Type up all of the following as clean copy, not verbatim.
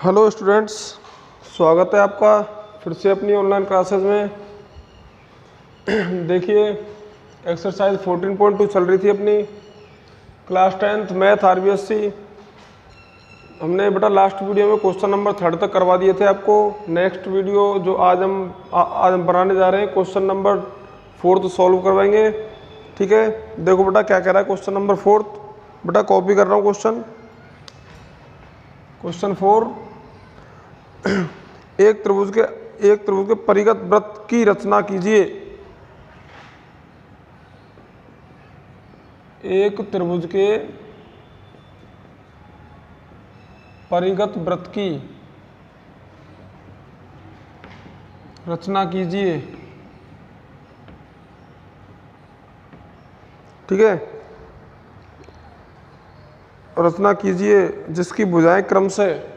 Hello students, स्वागत है आपका फिर से अपनी ऑनलाइन क्लासेस में। देखिए एक्सरसाइज 14.2 चल रही थी अपनी क्लास 10th मैथ आरबीएससी। हमने बेटा लास्ट वीडियो में क्वेश्चन नंबर 3 तक करवा दिए थे आपको। नेक्स्ट वीडियो जो आज हम बनाने जा रहे हैं क्वेश्चन नंबर 4 सॉल्व करवाएंगे। ठीक है, देखो बेटा क्या कह रहा है क्वेश्चन नंबर 4। बेटा कॉपी कर रहा हूँ क्वेश्चन 4। एक त्रिभुज के परिगत वृत्त की रचना कीजिए। एक त्रिभुज के परिगत वृत्त की रचना कीजिए। ठीक है, रचना कीजिए जिसकी भुजाएं क्रमशः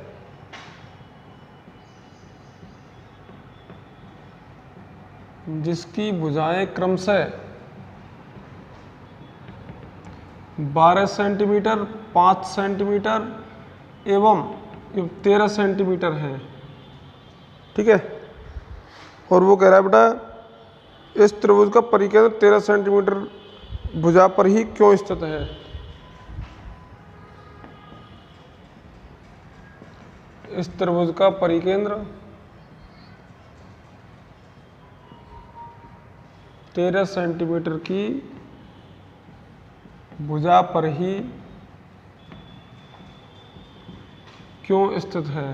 जिसकी भुजाएं क्रमशः 12 सेंटीमीटर, 5 सेंटीमीटर एवं 13 सेंटीमीटर है। ठीक है, और वो कह रहा है बेटा इस त्रिभुज का परिकेंद्र 13 सेंटीमीटर भुजा पर ही क्यों स्थित है। इस त्रिभुज का परिकेंद्र 13 सेंटीमीटर की भुजा पर ही क्यों स्थित है।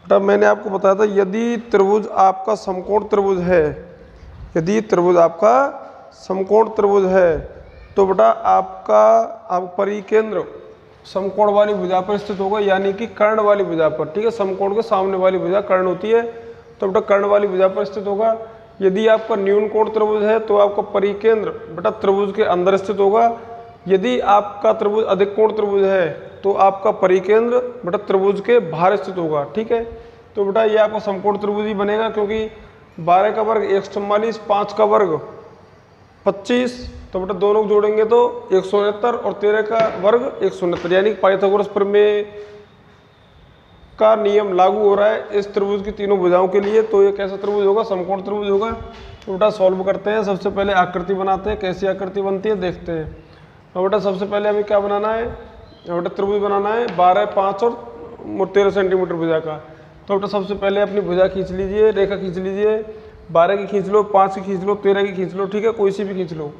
बेटा मैंने आपको बताया था यदि त्रिभुज आपका समकोण त्रिभुज है, यदि त्रिभुज आपका समकोण त्रिभुज है तो बेटा आपका परिकेंद्र समकोण वाली भुजा पर स्थित होगा, यानी कि कर्ण वाली भुजा पर। ठीक है, समकोण के सामने वाली भुजा कर्ण होती है, तो बेटा कर्ण वाली भुजा पर स्थित होगा। यदि आपका न्यून कोण त्रिभुज है तो आपका परिकेंद्र बेटा त्रिभुज के अंदर स्थित होगा। यदि आपका त्रिभुज अधिक कोण त्रिभुज है तो आपका परिकेंद्र बेटा त्रिभुज के बाहर स्थित होगा। ठीक है, तो बेटा ये आपका समकोण त्रिभुज ही बनेगा, क्योंकि 12 का वर्ग 144, 5 का वर्ग 25, तो बेटा दोनों को जोड़ेंगे तो 169 और 13 का वर्ग 169, यानी पाइथागोरस प्रमेय का नियम लागू हो रहा है इस त्रिभुज की तीनों भुजाओं के लिए। तो ये कैसा त्रिभुज होगा, समकोण त्रिभुज होगा। तो बेटा सॉल्व करते हैं। सबसे पहले आकृति बनाते हैं, कैसी आकृति बनती है देखते हैं। तो बेटा सबसे पहले हमें क्या बनाना है, बेटा त्रिभुज बनाना है 12, 5 और 13 सेंटीमीटर भुजा का। तो बेटा सबसे पहले अपनी भुजा खींच लीजिए, रेखा खींच लीजिए। 12 की खींच लो, 5 की खींच लो, 13 की खींच लो। ठीक है, कोई सी भी खींच लो।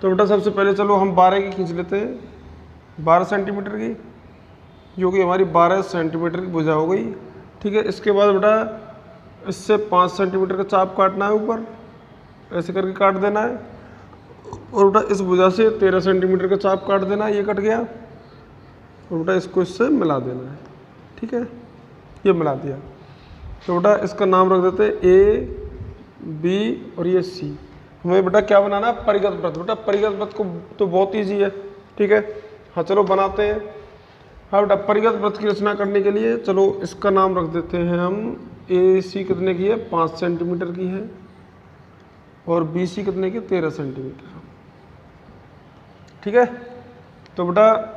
तो बेटा सबसे पहले चलो हम 12 की खींच लेते हैं, 12 सेंटीमीटर की, जो कि हमारी 12 सेंटीमीटर की भुजा हो गई। ठीक है, इसके बाद बेटा इससे 5 सेंटीमीटर का चाप काटना है, ऊपर ऐसे करके काट देना है। और बेटा इस भुजा से 13 सेंटीमीटर का चाप काट देना है, ये कट गया। और बेटा इसको इससे मिला देना है। ठीक है, ये मिला दिया। तो बेटा इसका नाम रख देते हैं ए, बी और ये सी। हमें बेटा क्या बनाना है, परिगत वृत्त। बेटा परिगत वृत्त को तो बहुत ईजी है। ठीक है, हाँ चलो बनाते हैं। हाँ बेटा परिगत वृत्त की रचना करने के लिए चलो इसका नाम रख देते हैं हम ए सी कितने की है, 5 सेंटीमीटर की है, और बी सी कितने की, 13 सेंटीमीटर। ठीक है, तो बेटा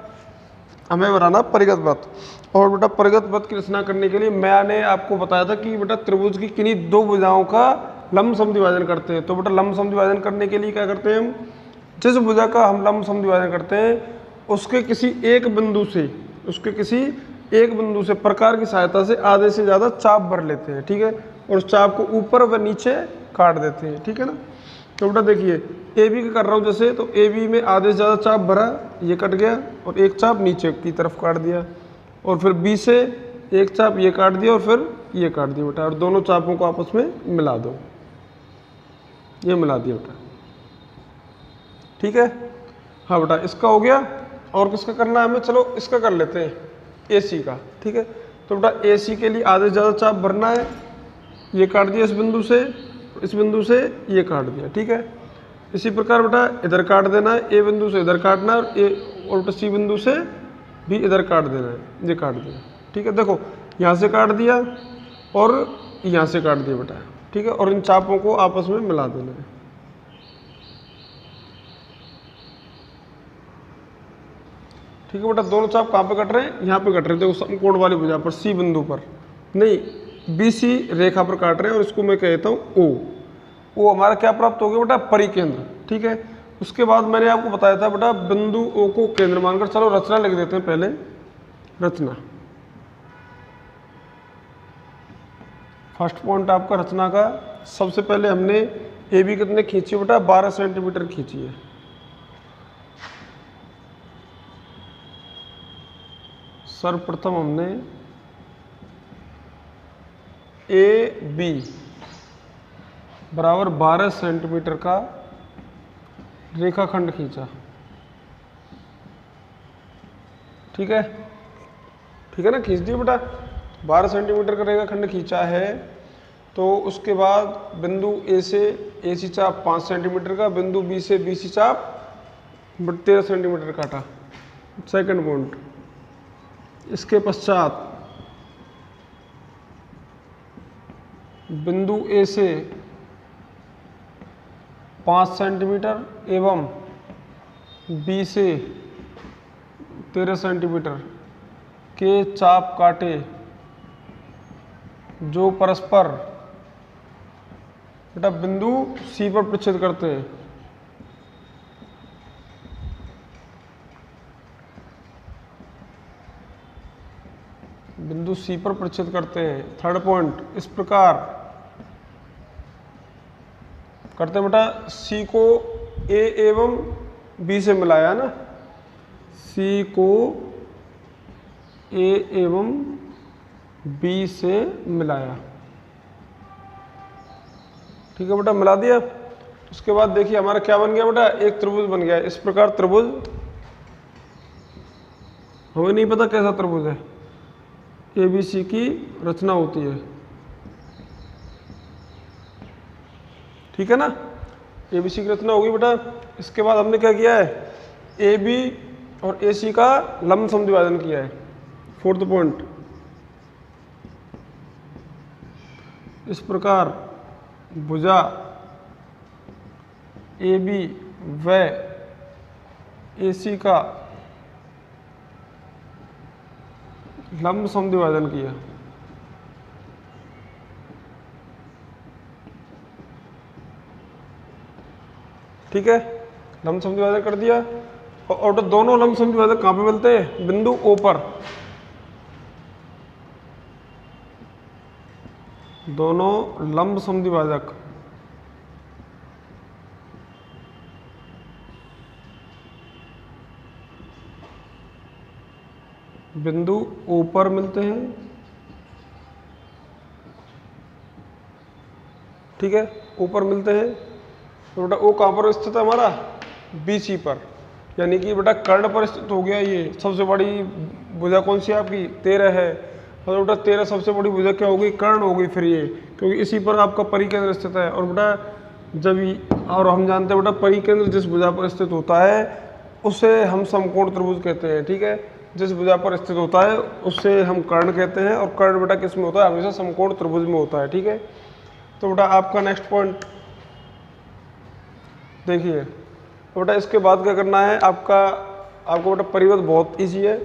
हमें बनाना परिगत वृत्त। और बेटा परिगत वृत्त की रचना करने के लिए मैंने आपको बताया था कि बेटा त्रिभुज की किन्हीं दो भुजाओं का लंब समद्विभाजन करते हैं। तो बेटा लंब समद्विभाजन करने के लिए क्या करते हैं हम, जिस भुजा का हम लंब समद्विभाजन करते हैं उसके किसी एक बिंदु से प्रकार की सहायता से आधे से ज़्यादा चाप भर लेते हैं। ठीक है, और उस चाप को ऊपर व नीचे काट देते हैं। ठीक है ना, तो बेटा देखिए ए बी का कर रहा हूँ जैसे, तो ए बी में आधे से ज़्यादा चाप भरा, ये कट गया, और एक चाप नीचे की तरफ काट दिया। और फिर बी से एक चाप ये काट दिया, और फिर ये काट दिया बेटा, और दोनों चापों को आपस में मिला दो, ये मिला दिया बेटा। ठीक है, हाँ बेटा इसका हो गया। और किसका करना है हमें, चलो इसका कर लेते हैं, ए सी का। ठीक है, तो बेटा ए सी के लिए आधे से ज़्यादा चाप भरना है, ये काट दिया इस बिंदु से, इस बिंदु से ये काट दिया। ठीक है, इसी प्रकार बेटा इधर काट देना है, ए बिंदु से इधर काटना है, और सी बिंदु से भी इधर काट देना है, ये काट दिया। ठीक है, देखो यहाँ से काट दिया और यहाँ से काट दिया बेटा। ठीक है, और इन चापों को आपस में मिला देना है। ठीक है बेटा, दोनों चाप कहाँ पे कट रहे हैं, यहाँ पे कट रहे हैं, देखो समकोण वाली भुजा पर, सी बिंदु पर नहीं, बीसी रेखा पर काट रहे हैं और इसको मैं कहता हूँ ओ। ओ हमारा क्या प्राप्त हो गया बेटा, परिकेंद्र। ठीक है, उसके बाद मैंने आपको बताया था बेटा बिंदु ओ को केंद्र मानकर, चलो रचना लिख देते हैं पहले। रचना, फर्स्ट पॉइंट आपका रचना का, सबसे पहले हमने ए बी कितने खींची बेटा, 12 सेंटीमीटर खींची है। सर्वप्रथम हमने ए बी बराबर 12 सेंटीमीटर का रेखाखंड खींचा। ठीक है, ठीक है ना, खींच दिया बेटा, 12 सेंटीमीटर का रेखाखंड खींचा है। तो उसके बाद बिंदु ए से एसी चाप 5 सेंटीमीटर का, बिंदु बी से बीसी चाप 13 सेंटीमीटर काटा, सेकंड पॉइंट। इसके पश्चात बिंदु ए से 5 सेंटीमीटर एवं बी से 13 सेंटीमीटर के चाप काटे जो परस्पर बेटा बिंदु सी पर प्रतिच्छेद करते हैं। बिंदु सी पर प्रतिच्छेद करते हैं। थर्ड पॉइंट, इस प्रकार करते हैं बेटा, सी को ए एवं बी से मिलाया ना, सी को ए एवं बी से मिलाया। ठीक है बेटा, मिला दिया। उसके बाद देखिए हमारा क्या बन गया बेटा, एक त्रिभुज बन गया। इस प्रकार त्रिभुज, हमें नहीं पता कैसा त्रिभुज है, एबीसी की रचना होती है। ठीक है ना, एबीसी की रचना होगी बेटा। इसके बाद हमने क्या किया है, ए बी और ए सी का लंब समद्विभाजन किया है। फोर्थ पॉइंट, इस प्रकार भुजा ए बी व ए सी का लंब समद्विभाजन किया। ठीक है, लंब समद्विभाजन कर दिया। और तो दोनों लंब समद्विभाजक कहाँ पे मिलते हैं, बिंदु ओ पर। दोनों लंब समद्विभाजक बिंदु ओ पर मिलते हैं। ठीक है, ओ पर मिलते हैं। तो बेटा ओ कहाँ पर स्थित है हमारा, बीसी पर, यानी कि बेटा कर्ण पर स्थित हो गया। ये सबसे बड़ी भुजा कौन सी आपकी, 13 है। और बेटा 13 सबसे बड़ी भुजा क्या होगी, कर्ण होगी फिर ये, क्योंकि इसी पर आपका परिकेंद्र स्थित है। और बेटा जब और हम जानते हैं बेटा परिकेंद्र जिस भुजा पर स्थित होता है उसे हम समकोण त्रिभुज कहते हैं। ठीक है, जिस भुजा पर स्थित होता है उससे हम कर्ण कहते हैं। और कर्ण बेटा किस में होता है, हमेशा समकोण त्रिभुज में होता है। ठीक है, तो बेटा आपका नेक्स्ट पॉइंट देखिए। तो बेटा इसके बाद क्या करना है आपको बेटा परिवर्त बहुत इजी है।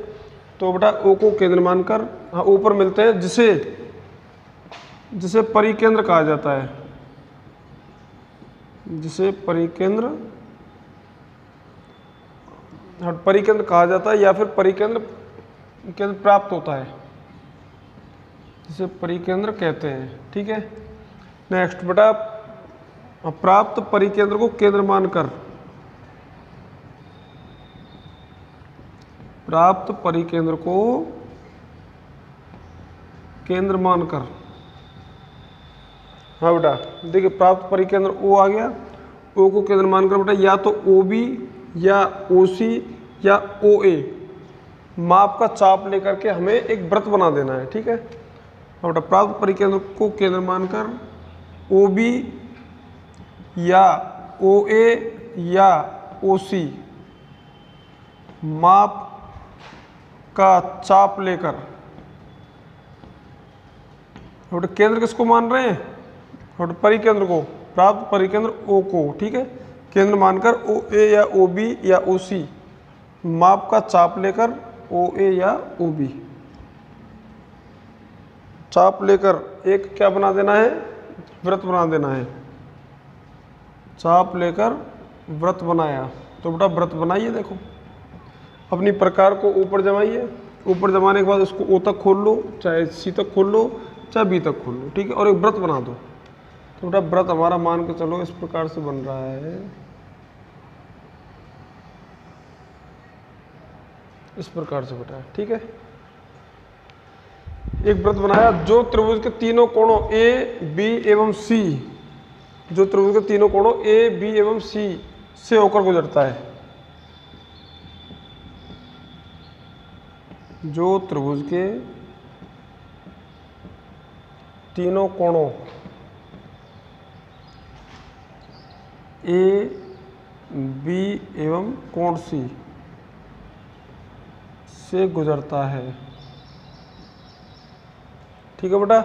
तो बेटा ओ को केंद्र मानकर, हाँ ओ पर मिलते हैं, जिसे परिकेंद्र कहा जाता है, जिसे परिकेंद्र कहा जाता है, या फिर परिकेंद्र केंद्र प्राप्त होता है, जिसे परिकेंद्र कहते हैं। ठीक है, नेक्स्ट बेटा प्राप्त परिकेंद्र को केंद्र मानकर, प्राप्त परिकेंद्र को केंद्र मानकर, हाँ बेटा देखिए प्राप्त परिकेंद्र ओ आ गया। ओ को केंद्र मानकर बेटा या तो ओ बी या ओ सी या ओ ए माप का चाप लेकर के हमें एक वृत्त बना देना है। ठीक है, हाँ बेटा प्राप्त परिकेंद्र को केंद्र मानकर ओ बी या ओ ए या ओ सी माप का चाप लेकर, केंद्र किसको मान रहे हैं, परिकेंद्र को, प्राप्त परिकेंद्र ओ को। ठीक है, केंद्र मानकर ओ ए या ओ बी या ओ सी माप का चाप लेकर ओ ए या ओ बी, चाप लेकर एक क्या बना देना है, वृत्त बना देना है। चाप लेकर वृत्त बनाया, तो बेटा वृत्त बनाइए, देखो अपनी प्रकार को ऊपर जमाइए, ऊपर जमाने के बाद उसको ओ तक खोल लो, चाहे सी तक खोल लो, चाहे बी तक खोल लो, ठीक है, और एक वृत्त बना दो। तो बेटा वृत्त हमारा मान के चलो इस प्रकार से बन रहा है, इस प्रकार से बेटा, ठीक है। एक वृत्त बनाया जो त्रिभुज के तीनों कोणों ए बी एवं सी, जो त्रिभुज के तीनों कोणों ए बी एवं सी से होकर गुजरता है, जो त्रिभुज के तीनों कोणों ए बी एवं कोण सी से गुजरता है, ठीक है बेटा।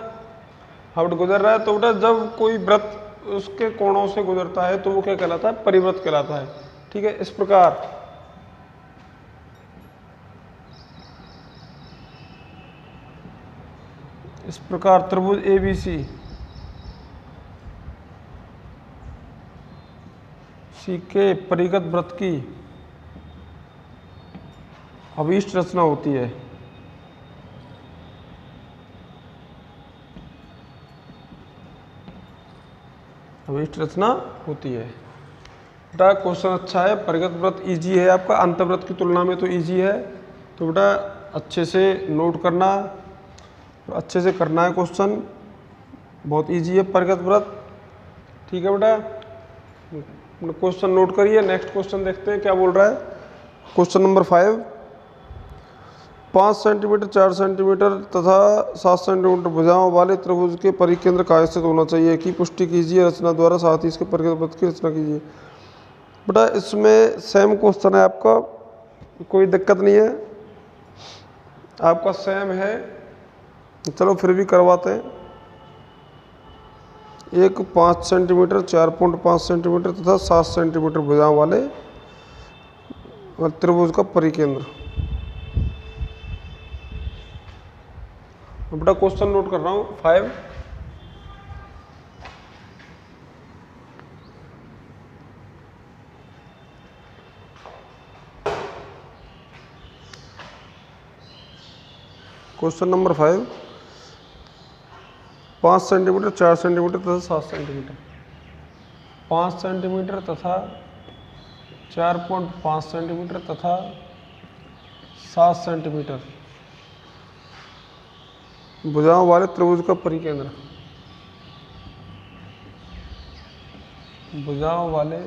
अब गुजर रहा है तो बेटा जब कोई वृत्त उसके कोणों से गुजरता है तो वो क्या कहलाता है, परिवृत्त कहलाता है, ठीक है। इस प्रकार त्रिभुज ए बी सी के परिगत वृत्त की अभीष्ट रचना होती है। अभीष्ट रचना होती है बेटा। क्वेश्चन अच्छा है, परिगत वृत्त इजी है आपका, अंतर्वृत्त की तुलना में तो इजी है, तो बेटा अच्छे से नोट करना, अच्छे से करना है क्वेश्चन, बहुत इजी है परिगत वृत्त, ठीक है बेटा। क्वेश्चन नोट करिए, नेक्स्ट क्वेश्चन देखते हैं क्या बोल रहा है। क्वेश्चन नंबर 5, 5 सेंटीमीटर 4 सेंटीमीटर तथा 7 सेंटीमीटर भुजाओं वाले त्रिभुज के परिकेंद्र कहाँ स्थित होना चाहिए की पुष्टि कीजिए रचना द्वारा, साथ ही इसके परिगत वृत्त की रचना कीजिए। बेटा इसमें सेम क्वेश्चन है आपका, कोई दिक्कत नहीं है, आपका सेम है, चलो फिर भी करवाते हैं। एक 5 सेंटीमीटर 4.5 सेंटीमीटर तथा 7 सेंटीमीटर भुजाओं वाले त्रिभुज का परिकेंद्र। बेटा क्वेश्चन नोट कर रहा हूं 5, क्वेश्चन नंबर 5, 5 सेंटीमीटर 4 सेंटीमीटर तथा 7 सेंटीमीटर, 5 सेंटीमीटर तथा 4.5 सेंटीमीटर तथा 7 सेंटीमीटर भुजाओं वाले त्रिभुज का परिकेंद्र, भुजाओं वाले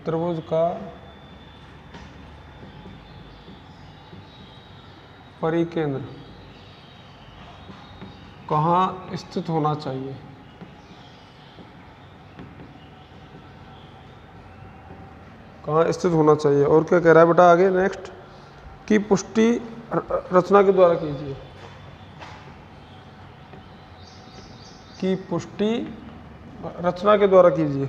त्रिभुज का परिकेंद्र कहाँ स्थित होना चाहिए। कहाँ स्थित होना चाहिए, और क्या कह रहा है बेटा आगे नेक्स्ट, की पुष्टि रचना के द्वारा कीजिए, की पुष्टि रचना के द्वारा कीजिए।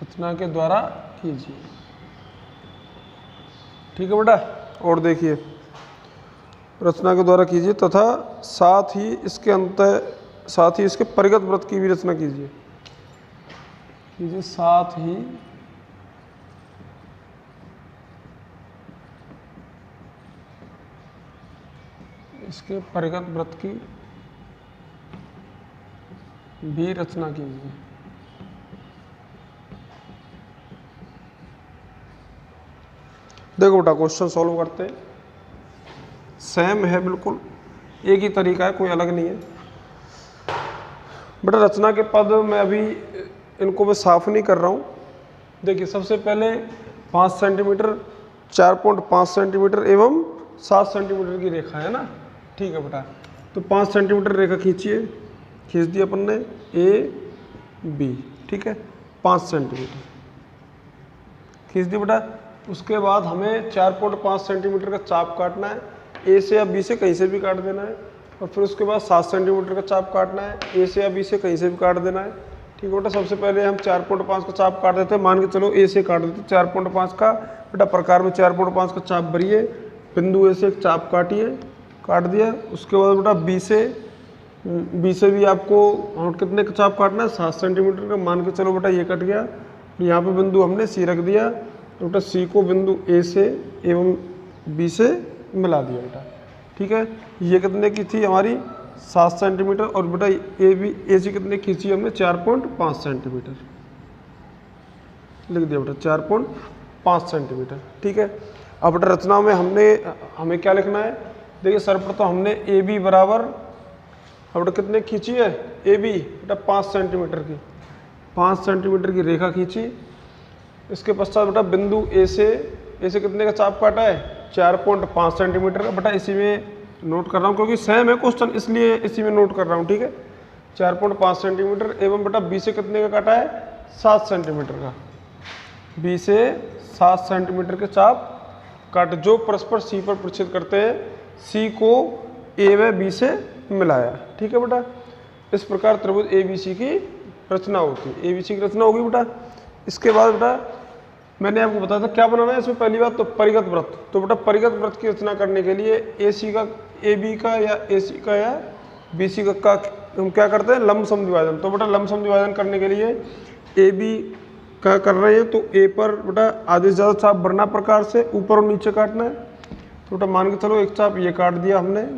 रचना के द्वारा कीजिए, ठीक है बेटा। और देखिए रचना के द्वारा कीजिए तथा साथ ही इसके परिगत वृत्त की भी रचना कीजिए, साथ ही इसके परिगत वृत्त की भी रचना कीजिए। देखो बेटा क्वेश्चन सॉल्व करते हैं, सेम है बिल्कुल, एक ही तरीका है, कोई अलग नहीं है बेटा। रचना के पद मैं अभी इनको मैं साफ नहीं कर रहा हूँ। देखिए सबसे पहले 5 सेंटीमीटर 4.5 सेंटीमीटर एवं 7 सेंटीमीटर की रेखा है ना, ठीक है बेटा। तो 5 सेंटीमीटर रेखा खींचिए, खींच दी अपन ने ए बी, ठीक है, 5 सेंटीमीटर खींच दी बेटा। उसके बाद हमें 4.5 सेंटीमीटर का चाप काटना है, ए से या बी से कहीं से भी काट देना है। और फिर उसके बाद 7 सेंटीमीटर का चाप काटना है। ए से या बी से कहीं से भी काट देना है। ठीक है बेटा, सबसे पहले हम 4.5 का चाप काट देते हैं। मान के चलो ए से काट देते 4.5 का। बेटा प्रकार में 4.5 का चाप भरिए, बिंदु ए से एक चाप काटिए, काट दिया। उसके बाद बेटा बी से भी आपको कितने का चाप काटना है, 7 सेंटीमीटर का। मान के चलो बेटा ये कट गया। यहाँ पे बिंदु हमने सी रख दिया, तो बेटा सी को बिंदु ए से एवं बी से मिला दिया बेटा। ठीक है, ये कितने की थी हमारी 7 सेंटीमीटर, और बेटा ए सी कितने खींची हमने 4.5 सेंटीमीटर लिख दिया बेटा, 4.5 सेंटीमीटर। ठीक है, अब बेटा रचना में हमें क्या लिखना है, देखिए सर्वप्रथम हमने ए बी बराबर, अब बेटा कितने खींची है ए बी बेटा 5 सेंटीमीटर की, 5 सेंटीमीटर की रेखा खींची। इसके पश्चात बेटा बिंदु ए से कितने का चाप काटा है 4.5 सेंटीमीटर का। बेटा इसी में नोट कर रहा हूँ क्योंकि सेम है क्वेश्चन, इसलिए इसी में नोट कर रहा हूँ। ठीक है, 4.5 सेंटीमीटर एवं बेटा बी से कितने का काटा है 7 सेंटीमीटर का। बी से 7 सेंटीमीटर के चाप काट जो परस्पर सी पर प्रतिच्छेद करते हैं, सी को ए व बी से मिलाया। ठीक है बेटा, इस प्रकार त्रिभुज ए बी सी की रचना होती है। ए बी सी की रचना होगी बेटा। इसके बाद बेटा मैंने आपको बताया था क्या बनाना है इसमें, पहली बात तो परिगत वृत्त। तो बेटा परिगत वृत्त की रचना करने के लिए ए बी का या ए सी का या बी सी का हम क्या करते हैं, लंब समद्विभाजन। तो बेटा लंब समद्विभाजन करने के लिए ए बी का कर रहे हैं, तो ए पर बेटा आधे से ज़्यादा चाप भरना प्रकार से, ऊपर और नीचे काटना है। तो बेटा मान के चलो एक चाप ये काट दिया हमने,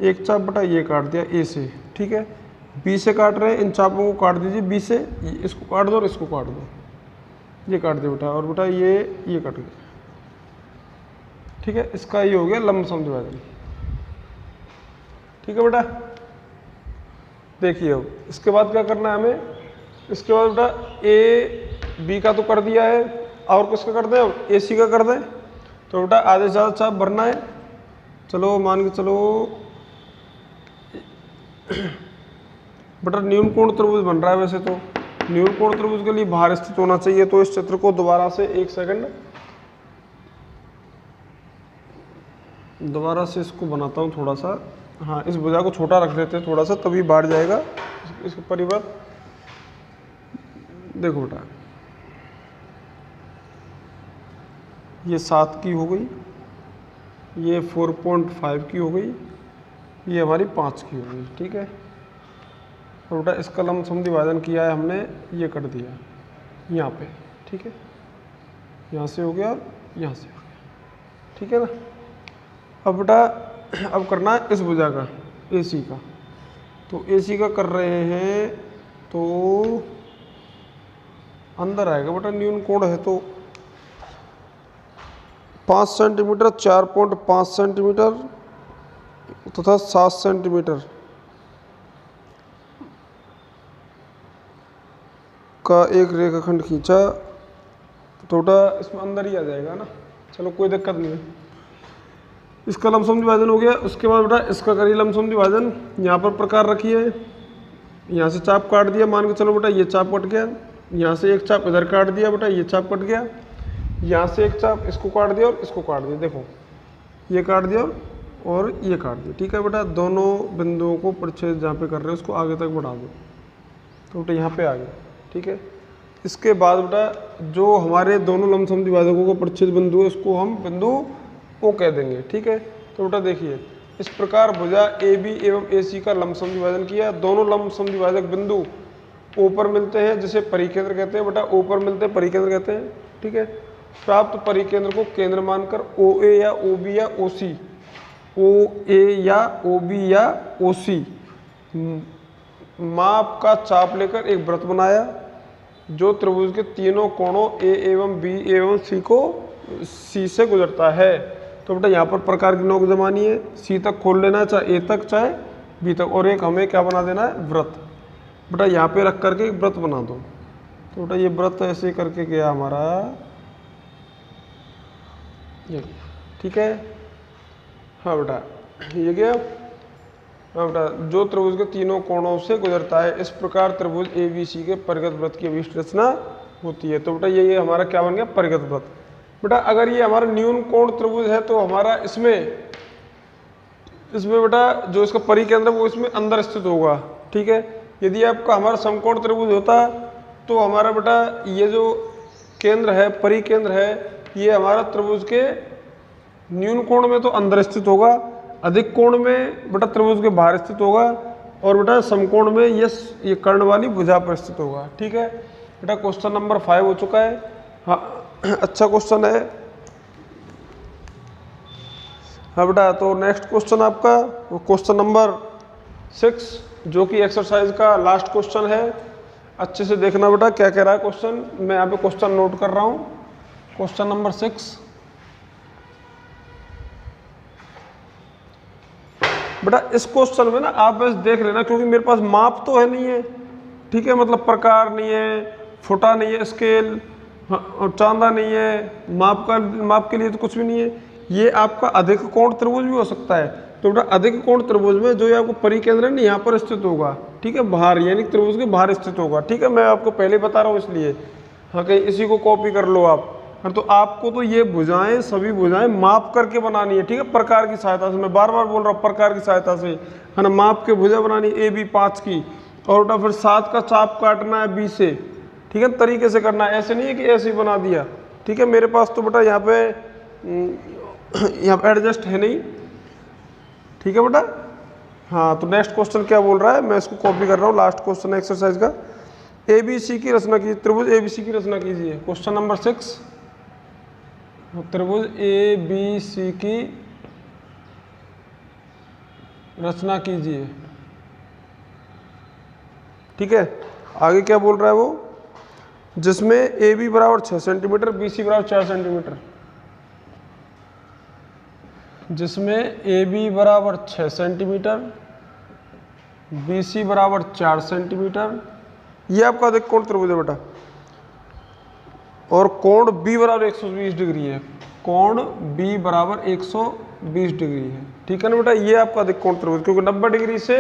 एक चाप बेटा ये काट दिया ए से। ठीक है, बी से काट रहे हैं, इन चापों को काट दीजिए बी से, इसको काट दो और इसको काट दो, ये काट दिया बेटा, और बेटा ये कट गया। ठीक है, इसका ये हो गया लंब समद्विभाजन। ठीक है बेटा, देखिए अब इसके बाद क्या करना है हमें, इसके बाद बेटा ए बी का तो कर दिया है, और किसका कर दें, ए सी का कर दें। तो बेटा आधे से ज़्यादा चाप भरना है। चलो मान के चलो बेटा न्यून कोण त्रिभुज बन रहा है। वैसे तो न्यून कोण त्रिभुज के लिए बाहर स्थित होना चाहिए। तो इस चित्र को दोबारा से एक सेकंड दोबारा से इसको बनाता हूँ थोड़ा सा। हाँ, इस भुजा को छोटा रख देते हैं थोड़ा सा, तभी बाढ़ जाएगा इसके परिवर्त। देखो बेटा ये 7 की हो गई, ये 4.5 की हो गई, ये हमारी 5 की हो गई। ठीक है, और बेटा इसका लंब समद्विभाजन किया है हमने, ये कर दिया यहाँ पे। ठीक है, यहाँ से हो गया और यहाँ से हो गया। ठीक है ना, अब बेटा अब करना है इस भुजा का ए सी का। तो ए सी का कर रहे हैं तो अंदर आएगा बेटा, न्यून कोण है तो 5 सेंटीमीटर, 4.5 सेंटीमीटर तथा 7 सेंटीमीटर का एक रेखाखंड खींचा। तो बेटा इसमें अंदर ही आ जाएगा ना, चलो कोई दिक्कत नहीं है। इसका लंब समद्विभाजन हो गया। उसके बाद बेटा इसका करिए लंब समद्विभाजन। यहाँ पर प्रकार रखिए, यहाँ से चाप काट दिया, मान के चलो बेटा ये चाप कट गया, यहाँ से एक चाप इधर काट दिया बेटा, ये चाप कट गया, यहाँ से एक चाप इसको काट दिया और इसको काट दिया। देखो ये काट दिया और ये काट दिया। ठीक है बेटा, दोनों बिंदुओं को परिच्छेद जहाँ पे कर रहे हैं उसको आगे तक बढ़ा दो। तो बेटा यहाँ पे आ गया। ठीक है, इसके बाद बेटा जो हमारे दोनों लंब समद्विभाजकों को परिच्छेद बिंदु है उसको हम बिंदु ओ कह देंगे। ठीक है, तो बेटा देखिए इस प्रकार भुजा ए बी एवं ए सी का लंब समद्विभाजन किया। दोनों लंब समद्विभाजक बिंदु ओ पर मिलते हैं, जिसे परिकेंद्र कहते हैं। बेटा ओ पर मिलते हैं, परिकेंद्र कहते हैं। ठीक है, प्राप्त परिकेंद्र को केंद्र मानकर ओ ए या ओ बी या ओ सी, ओ ए या ओ बी या ओ सी माप का चाप लेकर एक वृत्त बनाया जो त्रिभुज के तीनों कोणों ए एवं बी एवं सी को सी से गुजरता है। तो बेटा यहाँ पर प्रकार की नोक जमानी है, सी तक खोल लेना है, चाहे ए तक चाहे बी तक, और एक हमें क्या बना देना है, वृत्त। बेटा यहाँ पे रख करके एक वृत्त बना दो। तो बेटा ये वृत्त ऐसे करके गया हमारा ये। ठीक है, हाँ बेटा ये गया। हाँ बेटा, जो त्रिभुज के तीनों कोणों से गुजरता है, इस प्रकार त्रिभुज ए बी सी के परिगत वृत्त की अभिष्ट रचना होती है। तो बेटा ये हमारा क्या बन गया, परिगत वृत्त। बेटा अगर ये हमारा न्यून कोण त्रिभुज है तो हमारा इसमें इसमें बेटा जो इसका परिकेंद्र है वो इसमें अंदर स्थित होगा, ठीक है। यदि आपका हमारा समकोण त्रिभुज होता तो हमारा बेटा ये जो केंद्र है, परिकेंद्र है, ये हमारा त्रिभुज के न्यून कोण में तो अंदर स्थित होगा, अधिक कोण में बेटा त्रिभुज के बाहर स्थित होगा, और बेटा समकोण में ये कर्ण वाली भुजा पर स्थित होगा, ठीक है। बेटा क्वेश्चन नंबर 5 हो चुका है। हाँ अच्छा क्वेश्चन है। हाँ बेटा, तो नेक्स्ट क्वेश्चन आपका क्वेश्चन नंबर 6 जो कि एक्सरसाइज का लास्ट क्वेश्चन है। अच्छे से देखना बेटा क्या कह रहा है क्वेश्चन, मैं यहाँ पे क्वेश्चन नोट कर रहा हूँ। क्वेश्चन नंबर 6 बेटा, इस क्वेश्चन में ना आप बस देख लेना, क्योंकि मेरे पास माप तो है नहीं है, ठीक है, मतलब प्रकार नहीं है, फुटा नहीं है, स्केल और चांदा नहीं है, माप के लिए तो कुछ भी नहीं है। ये आपका अधिक कोण त्रिभुज भी हो सकता है। तो बेटा अधिक कोण त्रिभुज में जो ये आपको परिकेंद्र है ना यहाँ पर स्थित होगा, ठीक है, बाहर, यानी त्रिभुज के बाहर स्थित होगा, ठीक है। मैं आपको पहले बता रहा हूँ इसलिए, हाँ कहीं इसी को कॉपी कर लो आप। हाँ तो आपको तो ये भुजाएं, सभी भुजाएं माप करके बनानी है, ठीक है, प्रकार की सहायता से। मैं बार बार बोल रहा हूँ प्रकार की सहायता से, है ना, माप के भुजा बनानी AB 5 की, और बेटा फिर 7 का चाप काटना है B से, ठीक है, तरीके से करना है, ऐसे नहीं है कि ऐसे ही बना दिया, ठीक है। मेरे पास तो बेटा यहाँ पे एडजस्ट है नहीं, ठीक है बेटा। हाँ तो नेक्स्ट क्वेश्चन क्या बोल रहा है, मैं इसको कॉपी कर रहा हूँ, लास्ट क्वेश्चन है एक्सरसाइज का। ABC की रचना कीजिए, त्रिभुज ABC की रचना कीजिए। क्वेश्चन नंबर 6, त्रिभुज ABC की रचना कीजिए, ठीक है। आगे क्या बोल रहा है वो, जिसमें AB बराबर 6 सेंटीमीटर, BC बराबर 4 सेंटीमीटर, जिसमें AB बराबर 6 सेंटीमीटर, BC बराबर 4 सेंटीमीटर, ये आपका अधिक कोण त्रिभुज है बेटा, और कोण B बराबर 120 डिग्री है, कोण B बराबर 120 डिग्री है, ठीक है ना बेटा। ये आपका अधिक कोण त्रिभुज, क्योंकि 90 डिग्री से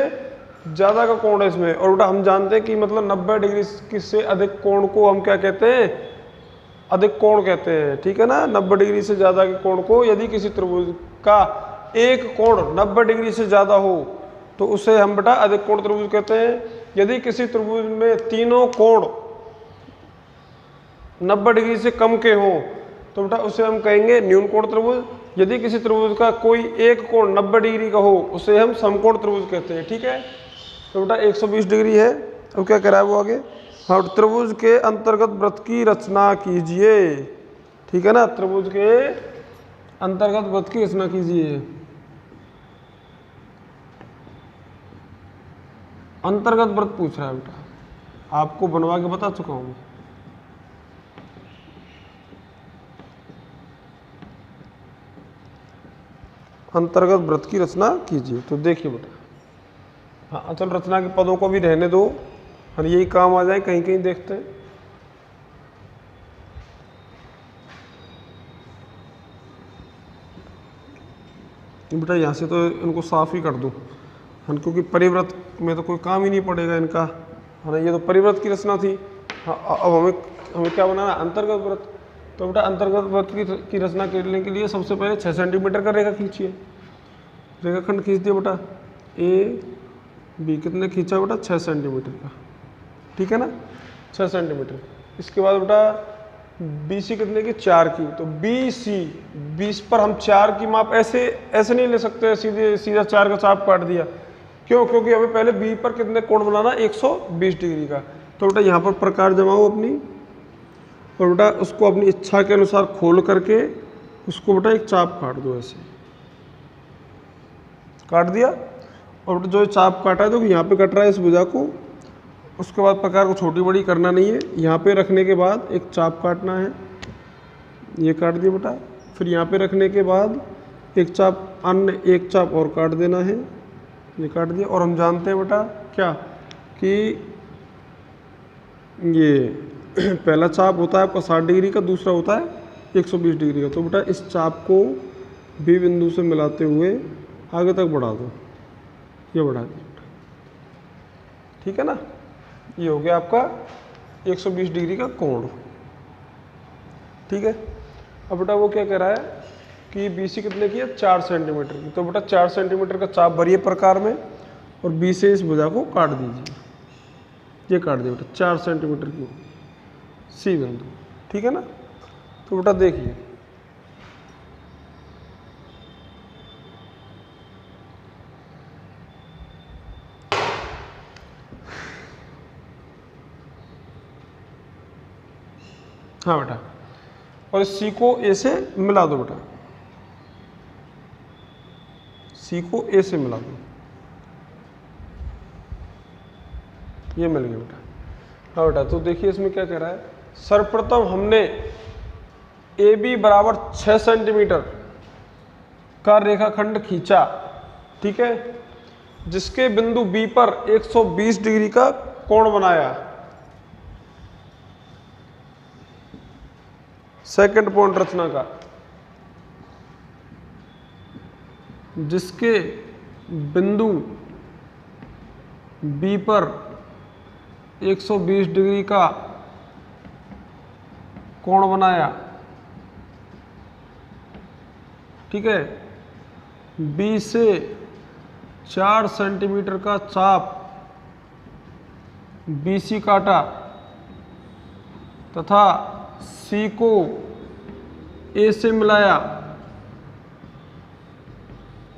ज़्यादा का कोण है इसमें, और बेटा हम जानते हैं कि मतलब 90 डिग्री से अधिक कोण को हम क्या कहते हैं, अधिक कोण कहते हैं, ठीक है ना। 90 डिग्री से ज़्यादा के कोण को, यदि किसी त्रिभुज का एक कोण 90 डिग्री से ज़्यादा हो तो उसे हम बेटा अधिक कोण त्रिभुज कहते हैं। यदि किसी त्रिभुज में तीनों कोण 90 डिग्री से कम के हों तो बेटा उसे हम कहेंगे न्यून कोण त्रिभुज। यदि किसी त्रिभुज का कोई एक कोण 90 डिग्री का हो उसे हम समकोण त्रिभुज कहते हैं, ठीक है। तो बेटा 120 डिग्री है। अब क्या कह रहा है वो आगे, हाँ त्रिभुज के अंतर्गत वृत्त की रचना कीजिए, ठीक है ना, त्रिभुज के अंतर्गत वृत्त की रचना कीजिए। अंतर्गत वृत्त पूछ रहा है बेटा, आपको बनवा के बता चुका हूं। अंतर्गत वृत्त की रचना कीजिए। तो देखिए बेटा, हाँ अचल रचना के पदों को भी रहने दो, और यही काम आ जाए, कहीं कहीं देखते हैं। बेटा यहाँ से तो इनको साफ ही कर दूं, हाँ, क्योंकि परिव्रत में तो कोई काम ही नहीं पड़ेगा इनका, है ना। ये तो परिव्रत की रचना थी। हाँ अब हमें क्या बनाना, अंतर्गत वृत्त। तो बेटा अंतर्गत वृत्त की रचना करने के लिए सबसे पहले 6 सेंटीमीटर का रेखा खींचिए। रेखाखंड खींच दिया बेटा, AB कितने खींचा बेटा, 6 सेंटीमीटर का, ठीक है ना, 6 सेंटीमीटर। इसके बाद बेटा BC कितने की, 4 की। तो BC पर हम 4 की माप ऐसे नहीं ले सकते, सीधा 4 का चाप काट दिया। क्यों, क्योंकि हमें पहले B पर कितने कोण बनाना, 120 डिग्री का। तो बेटा यहाँ पर प्रकार जमाओ अपनी, और बेटा उसको अपनी इच्छा के अनुसार खोल करके उसको बेटा एक चाप काट दो, ऐसे काट दिया। और बेटा जो चाप काटा है तो यहाँ पे कट रहा है इस भुजा को, उसके बाद प्रकार को छोटी बड़ी करना नहीं है, यहाँ पे रखने के बाद एक चाप काटना है, ये काट दिया बेटा। फिर यहाँ पे रखने के बाद एक चाप, अन्य एक चाप और काट देना है, ये काट दिया। और हम जानते हैं बेटा क्या कि ये पहला चाप होता है आपका 60 डिग्री का, दूसरा होता है 120 डिग्री का। तो बेटा इस चाप को B बिंदु से मिलाते हुए आगे तक बढ़ा दो, ये बढ़ा दिया, ठीक है ना। ये हो गया आपका 120 डिग्री का कोण, ठीक है। अब बेटा वो क्या कह रहा है, कि BC कितने की है, 4 सेंटीमीटर की। तो बेटा 4 सेंटीमीटर का चाप भरिए प्रकार में और B से इस भुजा को काट दीजिए। ये काट दिया बेटा 4 सेंटीमीटर की C बिंदु, ठीक है ना। तो बेटा देखिए हाँ बेटा, और इस C को A से मिला दो बेटा, C को A से मिला दो, ये मिल गया बेटा। हाँ बेटा, तो देखिए इसमें क्या कह रहा है, सर्वप्रथम हमने AB बराबर 6 सेंटीमीटर का रेखाखंड खींचा, ठीक है, जिसके बिंदु B पर 120 डिग्री का कोण बनाया। सेकंड पॉइंट रचना का, जिसके बिंदु B पर 120 डिग्री का कोण बनाया, ठीक है, B से 4 सेंटीमीटर का चाप BC काटा तथा C को A से मिलाया,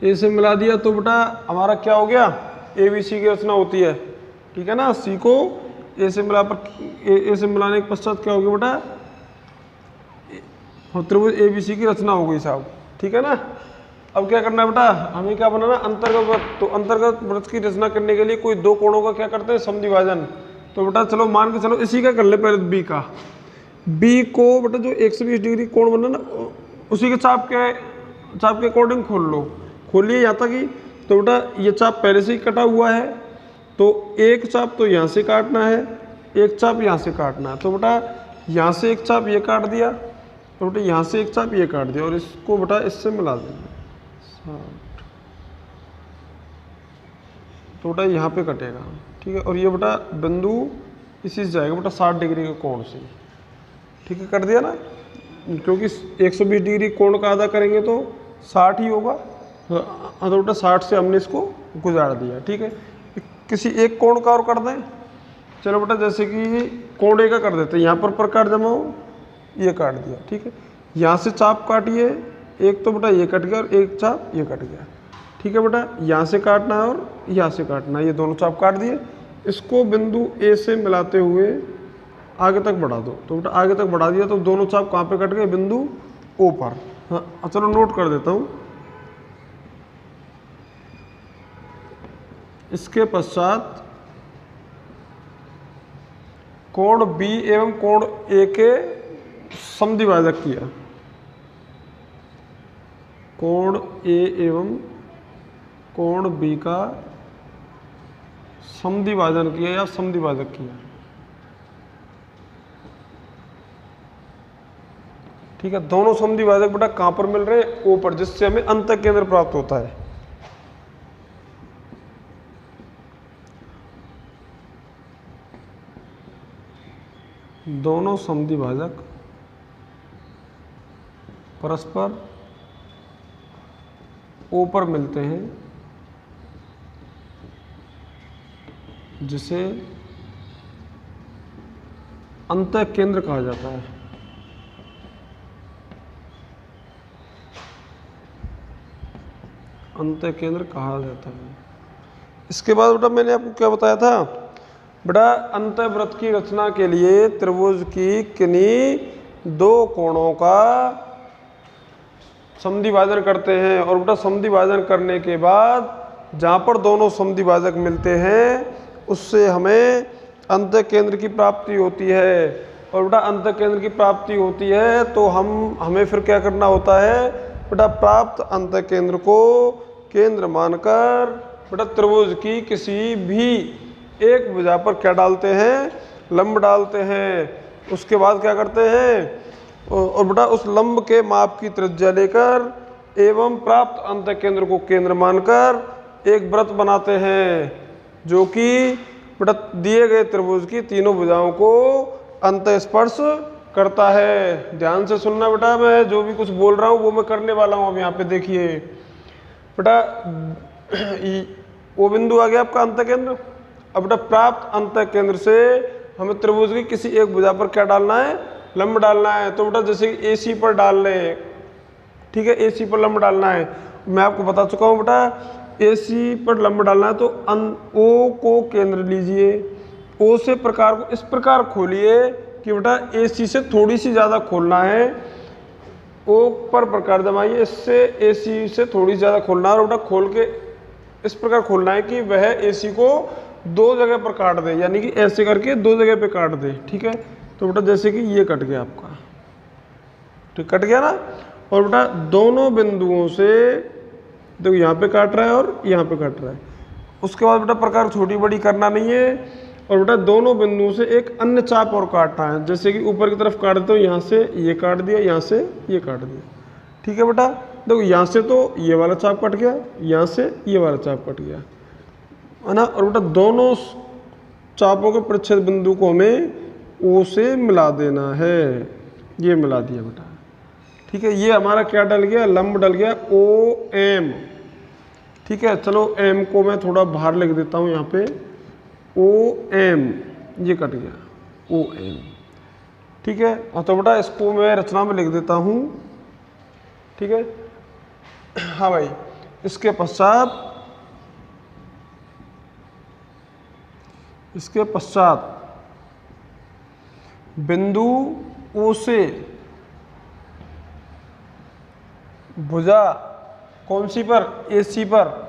A से मिला दिया। तो बेटा हमारा क्या हो गया, ABC की रचना होती है, ठीक है ना। C को A से A से मिलाने के पश्चात क्या हो गया बेटा, त्रिभुज ABC की रचना हो गई साहब, ठीक है ना। अब क्या करना है बेटा, हमें क्या बनाना, अंतर्गत वृत्त। तो अंतर्गत वृत्त की रचना करने के लिए कोई दो कोणों का क्या करते हैं, समद्विभाजन। तो बेटा चलो मान के चलो इसी का कर ले पहले, B का। B को बेटा जो 120 डिग्री कोण बना ना, उसी के चाप के अकॉर्डिंग खोल लो, खोलिए यहाँ तक ही। तो बेटा ये चाप पहले से ही कटा हुआ है, तो एक चाप तो यहाँ से काटना है, एक चाप यहाँ से काटना है। तो बेटा यहाँ से एक चाप ये काट दिया, तो बेटा यहाँ से एक चाप ये काट दिया, और इसको बेटा इससे मिला देंगे 60। तो बेटा यहाँ पे कटेगा, ठीक है। और ये बेटा बिंदु इसी से जाएगा बेटा 60 डिग्री के कोण से, ठीक है, कर दिया ना, क्योंकि 120 डिग्री कोण का आधा करेंगे तो 60 ही होगा। तो बेटा 60 से हमने इसको गुजार दिया, ठीक है। किसी एक कोण का और कर दें, चलो बेटा जैसे कि कोण A का कर देते हैं, यहाँ पर प्रकार जमा हो, ये काट दिया, ठीक है। यहाँ से चाप काटिए, एक तो बेटा ये कट गया और एक चाप ये कट गया, ठीक है बेटा। यहाँ से काटना है और यहाँ से काटना है, ये दोनों चाप काट दिए। इसको बिंदु A से मिलाते हुए आगे तक बढ़ा दो। तो बेटा आगे तक बढ़ा दिया, तो दोनों चाप कहाँ पे कट गए, बिंदु O पर। हाँ चलो नोट कर देता हूँ। इसके पश्चात कोण B एवं कोण A के समद्विभाजक किया, कोण A एवं कोण B का समद्विभाजन किया या समद्विभाजक किया, ठीक है। दोनों समद्विभाजक बेटा कहां पर मिल रहे हैं, O पर, जिससे हमें अंतःकेंद्र प्राप्त होता है। दोनों समद्विभाजक परस्पर O पर मिलते हैं, जिसे अंतःकेंद्र कहा जाता है। अंतःकेंद्र कहा जाता है। इसके बाद बेटा मैंने आपको क्या बताया था, बेटा अंतःवृत्त की रचना के लिए त्रिभुज की किन्हीं दो कोणों का समद्विभाजन करते हैं, और बेटा समद्विभाजन करने के बाद जहाँ पर दोनों समद्विभाजक मिलते हैं उससे हमें अंतःकेंद्र की प्राप्ति होती है। और बेटा अंतःकेंद्र की प्राप्ति होती है तो हमें फिर क्या करना होता है, बेटा प्राप्त अंतःकेंद्र को केंद्र मानकर बेटा त्रिभुज की किसी भी एक भुजा पर क्या डालते हैं, लंब डालते हैं। उसके बाद क्या करते हैं, और बेटा उस लंब के माप की त्रिज्या लेकर एवं प्राप्त अंतःकेंद्र को केंद्र मानकर एक वृत्त बनाते हैं, जो कि बेटा दिए गए त्रिभुज की तीनों भुजाओं को अंतःस्पर्श करता है। ध्यान से सुनना बेटा, मैं जो भी कुछ बोल रहा हूँ वो मैं करने वाला हूँ। अब यहाँ पे देखिए बेटा, वो बिंदु आ गया आपका अंतःकेंद्र। अब बेटा प्राप्त अंतःकेंद्र से हमें त्रिभुज की किसी एक भुजा पर क्या डालना है, लंब डालना है। तो बेटा जैसे कि AC पर डाल लें, ठीक है, AC पर लंब डालना है। मैं आपको बता चुका हूँ बेटा, AC पर लंब डालना है तो O को केंद्र लीजिए, O से प्रकार को इस प्रकार खोलिए कि बेटा AC से थोड़ी सी ज़्यादा खोलना है। O पर प्रकार जमाइए, इससे AC से थोड़ी ज़्यादा खोलना है और बेटा खोल के इस प्रकार खोलना है कि वह AC को दो जगह पर काट दे, यानी कि ऐसे करके दो जगह पे काट दे। ठीक है, तो बेटा जैसे कि ये कट गया आपका, ठीक कट गया ना। और बेटा दोनों बिंदुओं से देखो यहाँ पे काट रहा है और यहाँ पे काट रहा है। उसके बाद बेटा प्रकार छोटी बड़ी करना नहीं है। और बेटा दोनों बिंदुओं से एक अन्य चाप और काटना है। जैसे कि ऊपर की तरफ काट दो, यहाँ से ये काट दिया, यहाँ से ये काट दिया। ठीक है बेटा, देखो यहाँ से तो ये वाला चाप कट गया, यहाँ से ये वाला चाप कट गया, है ना। और बेटा दोनों चापों के परिच्छेद बिंदु को हमें O से मिला देना है। ये मिला दिया बेटा, ठीक है। ये हमारा क्या डल गया, लंब डल गया OM। ठीक है, चलो M को मैं थोड़ा बाहर लिख देता हूँ यहाँ पे, OM, ये कट गया OM। ठीक है, और तो बेटा इसको मैं रचना में लिख देता हूँ। ठीक है, हाँ भाई, इसके पश्चात बिंदु O से भुजा कौन सी पर, AC पर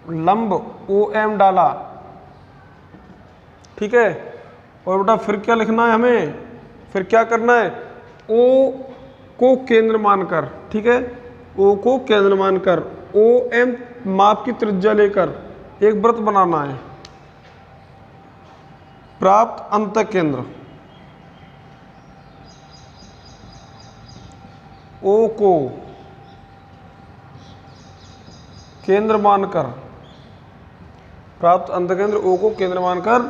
लंब OM डाला। ठीक है, और बेटा फिर क्या लिखना है हमें, फिर क्या करना है, O को केंद्र मानकर, ठीक है, O को केंद्र मानकर OM माप की त्रिज्या लेकर एक वृत्त बनाना है। प्राप्त अंतःकेंद्र O को केंद्र मानकर, प्राप्त अंतःकेंद्र O को केंद्र मानकर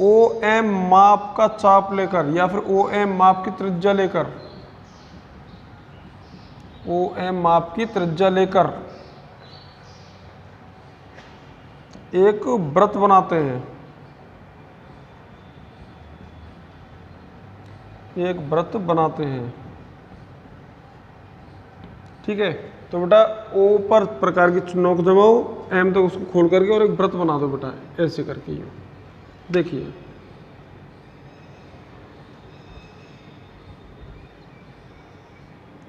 OM माप का चाप लेकर या फिर OM माप की त्रिज्या लेकर, OM माप की त्रिज्या लेकर एक वृत्त बनाते हैं, एक वृत्त बनाते हैं। ठीक है, तो बेटा O पर प्रकार की नोक जमाओ, M तक उसको खोल करके और एक वृत्त बना दो बेटा, ऐसे करके। ये देखिए,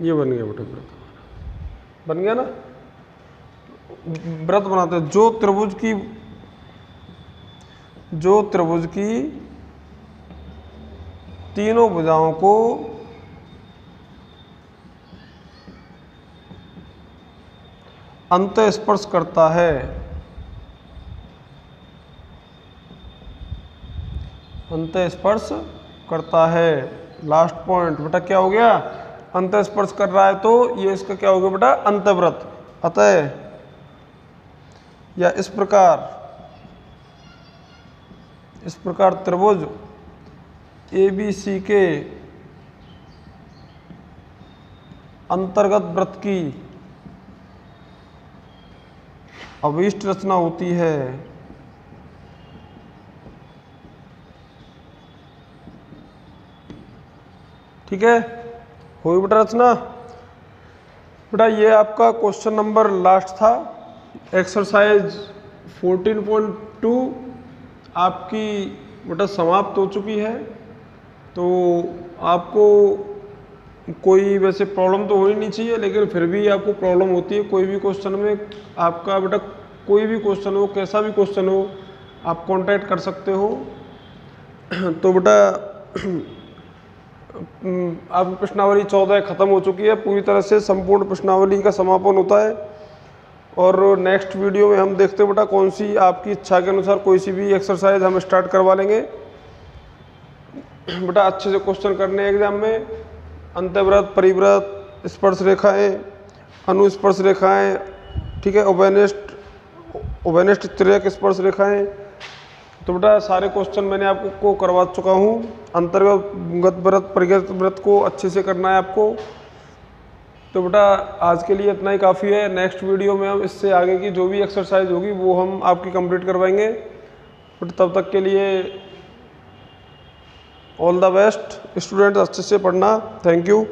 ये बन गया बेटा वृत्त, बन गया ना। वृत्त बनाते हैं जो त्रिभुज की तीनों भुजाओं को अंतःस्पर्श करता है। अंतःस्पर्श करता है, लास्ट पॉइंट बेटा क्या हो गया, अंतःस्पर्श कर रहा है, तो ये इसका क्या हो गया बेटा, अंतःवृत्त। अतः या इस प्रकार त्रिभुज ABC के अंतर्गत वृत्त की अभीष्ट रचना होती है। ठीक है, हुई बेटा रचना। बेटा ये आपका क्वेश्चन नंबर लास्ट था, एक्सरसाइज 14.2 आपकी बेटा समाप्त हो चुकी है। तो आपको कोई वैसे प्रॉब्लम तो होनी नहीं चाहिए, लेकिन फिर भी आपको प्रॉब्लम होती है कोई भी क्वेश्चन में। आपका बेटा कोई भी क्वेश्चन हो, कैसा भी क्वेश्चन हो, आप कांटेक्ट कर सकते हो। तो बेटा आपकी प्रश्नावली 14 ख़त्म हो चुकी है, पूरी तरह से संपूर्ण प्रश्नावली का समापन होता है। और नेक्स्ट वीडियो में हम देखते हैं बेटा कौन सी आपकी इच्छा के अनुसार कोई सी भी एक्सरसाइज हम स्टार्ट करवा लेंगे बेटा, अच्छे से क्वेश्चन करने एग्जाम में। अंतःवृत्त, परिवृत्त, स्पर्श रेखाएं, अनुस्पर्श रेखाएं, ठीक है, उभयनिष्ठ तिर्यक स्पर्श रेखाएं, तो बेटा सारे क्वेश्चन मैंने आपको करवा चुका हूँ। अंतर्गत व्रत परिगत व्रत को अच्छे से करना है आपको। तो बेटा आज के लिए इतना ही काफ़ी है। नेक्स्ट वीडियो में हम इससे आगे की जो भी एक्सरसाइज होगी वो हम आपकी कंप्लीट करवाएंगे। बट तब तक के लिए ऑल द बेस्ट स्टूडेंट, अच्छे से पढ़ना। Thank you.